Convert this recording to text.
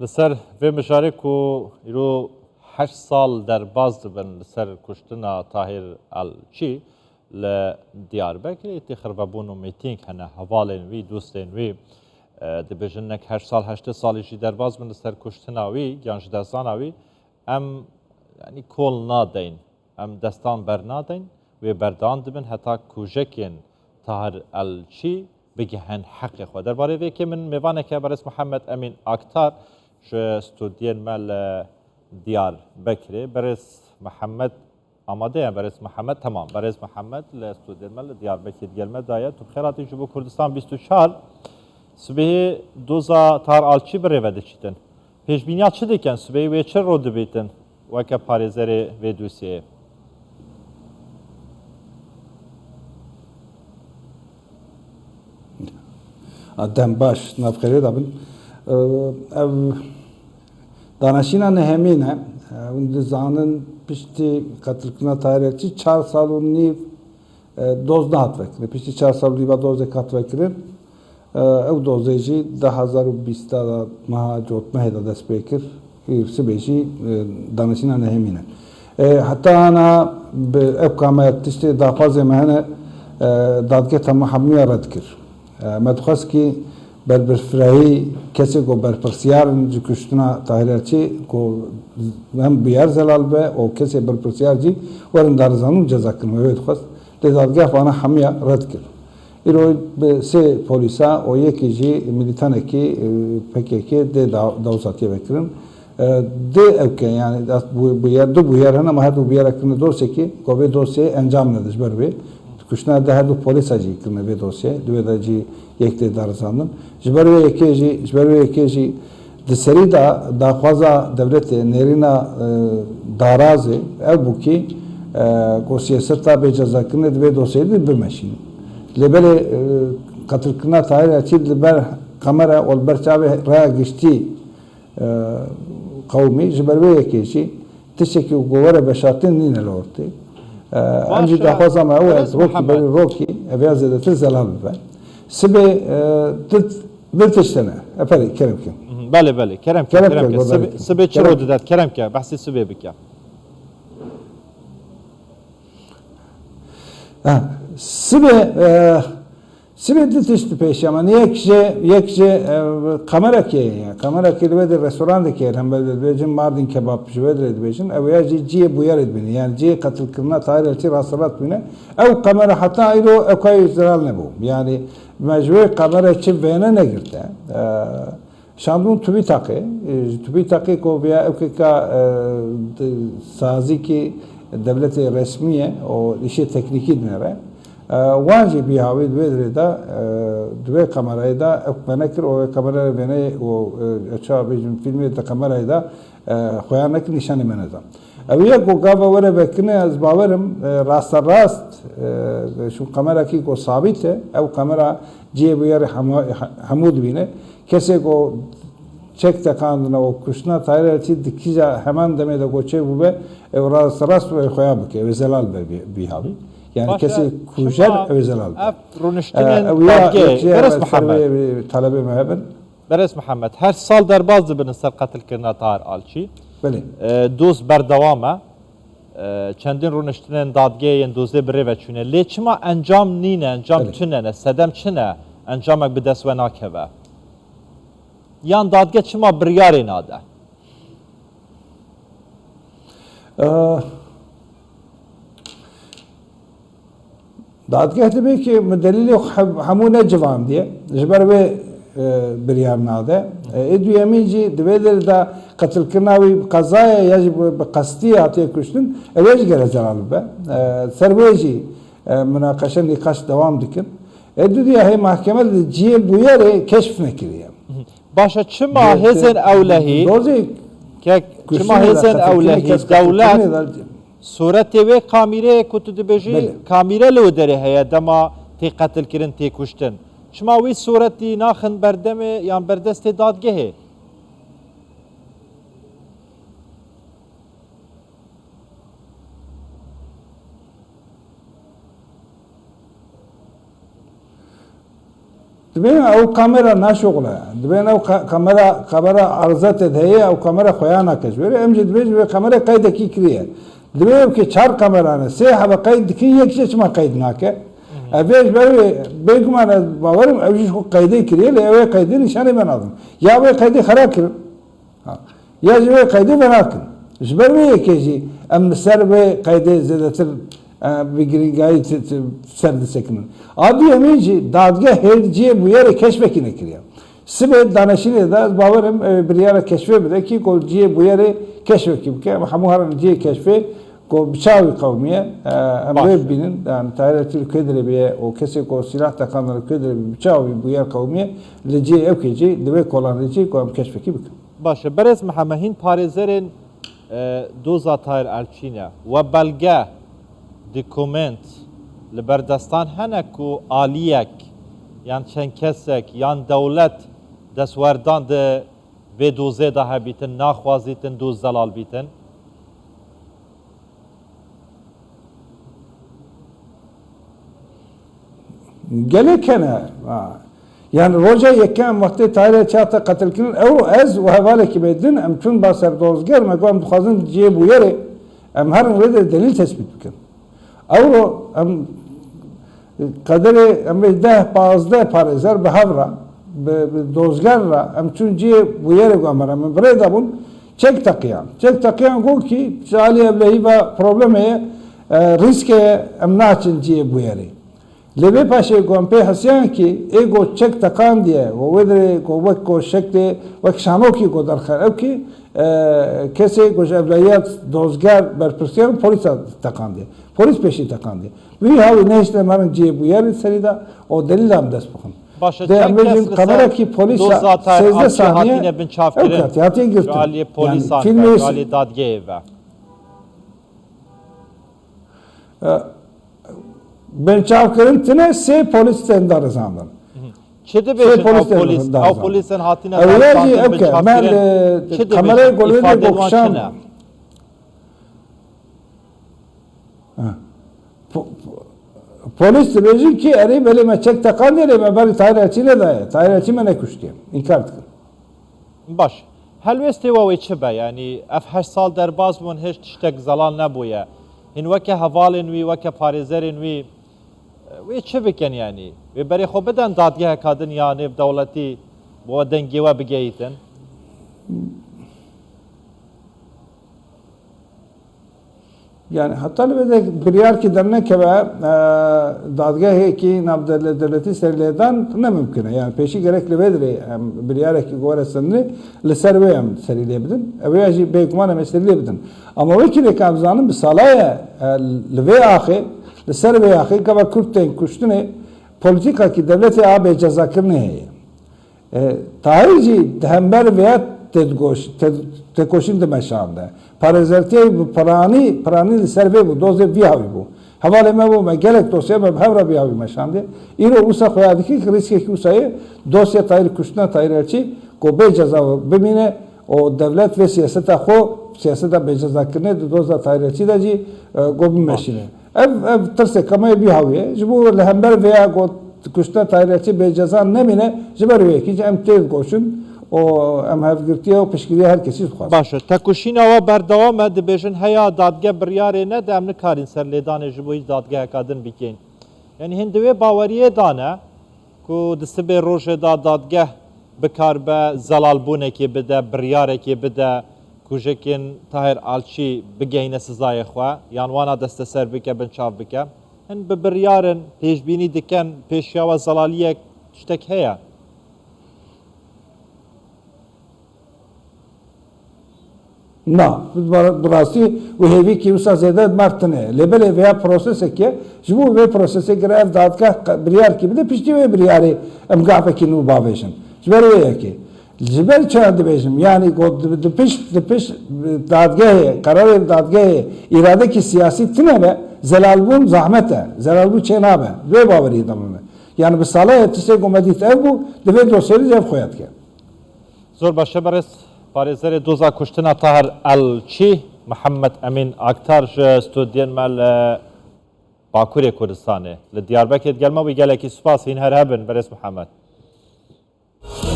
لسر و مشارک و ایرو 8 سال در باز دبن لسر کشتنا طاهر الچی ل دیاربکر ایتی خربابون و میتینگ هنه حوالین وی دوستین وی دبیجنک 8 سال 8 سالی جی در باز من لسر کشتنا وی یانج دستان وی ام yani kol nadin em destan bernadin ve berdan dibin heta kujekên tahir elçi bigihin heqê xwe derbarê vê kê min mêvaneke berez Muhammed Emin Aktar ji studiyên me li Diyarbekirê berez Muhammed amade ye berez Muhammed tamam berez Muhammed li studiyên me li Diyarbekir gelme daye tu xêratî ji bo Kurdistan 24 sibehê doza tahir elçi birê ve diçîtin pêşbîniya çi dikin sibehê wê çi ro dibêtin وکه پارێزەرێ وێ دووسێ دەم باش نافخێرێ دەبن دانەشینا نەهێمینە دەزانن پشتی قەتلکردنا تاریخی 4 سال و نیو doz hatvekirin. Pişti 4 sal riba dozek hatvekirin. Ev dozeci 2020'da da maha cotmeheda dest bekir. Sibeci danışına nehemine. Hatta ana ev kamet işte daha fazla mehane dadget ama hammiya redkir. Medxas ki berberfrahi kese go berpersiyarın cüküştüna tahirerçi ko hem biyar zelal be o kese berpersiyarci varın darzanın cezakın ve medxas dadget bana hammiya redkir. İro se polisa o yekici militaneki PKK de davsatiye bekirin. De evke yani bu yer bu yer hana mahdu bu yer hakkında dosya ki kobe dosya enjam nedir berbe kuşna da hadu polis acı kırma be dosya düvedacı yekte darzanın jberve ekeci de seri da fazla devlet nerina darazi ev bu ki ko siyaseta be cezakını de dosyayı bir meşin lebele katılkına tahir açıldı ber kamera ol berçabe raya geçti قومي جبروي كيشي تشكي وقوره بشاطين نين الورتي انجي داخوزا ما هو روكي بل روكي ابياز ده تزلال بقى سبي دلتشتنا افري كرم كم بله كرم سبي تشرو دات كرم كم بحسي سبي بك سبي Sibedli tişti peşaman yekçe kamera ki de restoran da ki hem böyle Mardin kebapçı ve debejin evya ciye buyar edbini yani ciye katıl kılına tarih elçi rastlat bine ev kamera hatta ayrı o kay izdiral ne bu yani mecbur kamera için beyne ne girdi şandun tübi takı ko veya evkeka sazi ki devleti resmiye o işi tekniki dinere وانجي بيهاوي دويدري دا دوي كاميرا دا اكمنكر او كاميرا بيني او اتشا بيجن فيلمي دا كاميرا دا خوانك نشان مندا اويا کو غابا ولا بكنه از باورم راست شو كاميرا كي کو ثابت है او كاميرا جي بير حمود بينه kese ko çek takandına o kuşna tayreçi dikica hemen demede goçe bu be rast ve khoya bke ve zelal be bihavi yani kesi kujer özel aldı. Rونشتنین برس محمد talebe mehben. برس محمد her sal derbaz dibin ser qetil kirna tahir alçi. Beli. Dost berdawama çendin rونشتنین dadgeyên dozê birê veçûne. Lê çima encam nîne, encam tune, sedem çine, encamek bi dest ve nakeve. Yan dadge çima biryarê nade. دادگاه تبي كي دليل حمونه جوام دي جبر به بريار ناده ادو يميجي دبيدر دا قتل كناوي قضايا يجب بقصدي عطيه كشتن اويج جرى جلال به سرويجي مناقشه نقاش دوام دكن ادو دي هي محكمه جي بويره كشف نكريه باشا çima hezin evlehi çima hezin evlehi devlet Sureti ve kamire kutu dibeji kamire lo dere heye dema te qetil kirin te kuştin. Çima wî sureti naxin berdeme yan berdestê dadgehê. دبین او کامera نشغله دبین او کامera arızat edeye او کامera خویا نکشوره امجد بیش به کامera قید کی کریه دبین که چهار کامera نه سه هوا قید کی یک چشم قید نکه اویش بری بگمان باورم اویش کو قیدی کریه لی اوی قیدی نشانه بنادم یا اوی قیدی خراب کرد یا اوی قیدی بنا کرد جبر میه کیجی ام سر به قیدی زیادتر بگیرگاهی سرد سکنن. Adi eminci dadge herciye bu yere keşfekine kiriyor. Sibet danışını da bavarım bir yere keşfe bile ki kolciye bu yere keşfekim ki hamuharan ciye keşfe ko bıçağı kavmiye emre binin yani tarihi Türkiye'de bir o kese ko silah takanları Türkiye'de bir bıçağı bu yer kavmiye leciye evkeci deve kolanıcı ko keşfeki bik. Başa berez Muhammedin Parizer'in doza tayr elçine ve belge dokument li berdestan hene ku aliyek yan çend kesek yan devlet deswerdan de vê dozê da hebitin naxwazitin doz zelal bitin gelekene yani roja yekem vakti tayre çata katil kirin ev ez ve hevale ki bedin em çün basar dozger me gam duxazın ciye bu yere em her ne delil tespit bikin Avro em kaderi em 10-15 parizer be havra be dozgarla em çünkü bu yere gömer em buraya bun çek takiyan go ki çali evlehi ve probleme riske em naçın ciye bu yere lebe paşe gompe hasyan ki ego çek takan diye o vedre ko şekte ve şano ki ko darkhar ev ki kese ko evliyat dozgar berpersiyan polis takan diye polis peşi takan diye bu havi ne işte marın ciye bu yer serida o delilam des bakın de amacın kamera ki polis sezde saniye evet hatiye girdi Ali polis Ali dadge ve ben çavkırın tine se polis tendar zandan çede beşin av polisin hatine evlaci evke ben kamerayı golüne bokşam polis diyor ki eri böyle meçek takan diye ben bari tayraçıyla da tayraçı mene kuştu inkar ettim baş helveste ve çebe yani f8 sal derbaz bun hiç tiştek zalan nebuye hin veke havalin vi veke parizerin vi ve çebiken yani ve beri xo beden dadgeh kadın yani devleti bu dengi ve bigeyitin yani hatta ve biriyar ki derine keve dadgah ki nabdelle devleti serleden ne mümkün yani peşi gerekli vedri biriyar ki goresini le serveyem serilebilin evyaji beykuman meserilebilin ama ve ki rekabzanın bir salaya ve ahi le servey ahi kava kurten kuştune politika ki devleti abi cezakir ne tahirci hember veya tekoşin de meşanda parazerti parani serve bu doze vihavi bu havale me bu me gerek dosya me havra vihavi meşande iro usa khoyadiki riske ki usayı dosya tayir kuşna tayirçi ko be ceza bemine o devlet ve siyasete xo siyasete be ceza kirne doza tayirçi da ji gobi meşine ev terse kamay vihavi jibu lehember veya go kuşna tayirçi be ceza nemine jiber ve ki em tez koşun o em hevgirtiye o pişkiriye herkesi xwaz. Başa tekuşina ve berdewam dibêjin heya dadge biryarê ne de em nikarin ser lêdanê ji bo hîç dadgehek kadin bikin. Yani hin divê baweriye dane ku di sibê rojê da dadgeh bikar be zelalbûnekê bide, biryarekê bide, kujekên Tahir Alçî bigeyne sizayê xwe, yan wana desteser bike bin çav bike. Hin bi biryarên pêşbînî dikin pêşiya we zelaliyek tiştek heye. Na, burası bu hevi ki usa zede martne lebele veya prosese ki bu ve prosese göre dadgah biryar gibi de pişti ve biryari emgah ki nu baveşin. Jber ki jber çadı beşim yani de piş dadgah karar dadgah irade ki siyasi tine ve zelalbun zahmete zelalbu çenabe ve baveri tamamı. Yani bu salayet ise gomedit ev bu de dosyayı ev koyat ki. Zor başa beres Parizerê doza kuştina Tahir Alçî Muhammed Emin Aktar ji studiyên me li Bakurê Kurdistanê li Diyarbekirê gelme wî gelekî spas hîn her hebin beres Muhammed.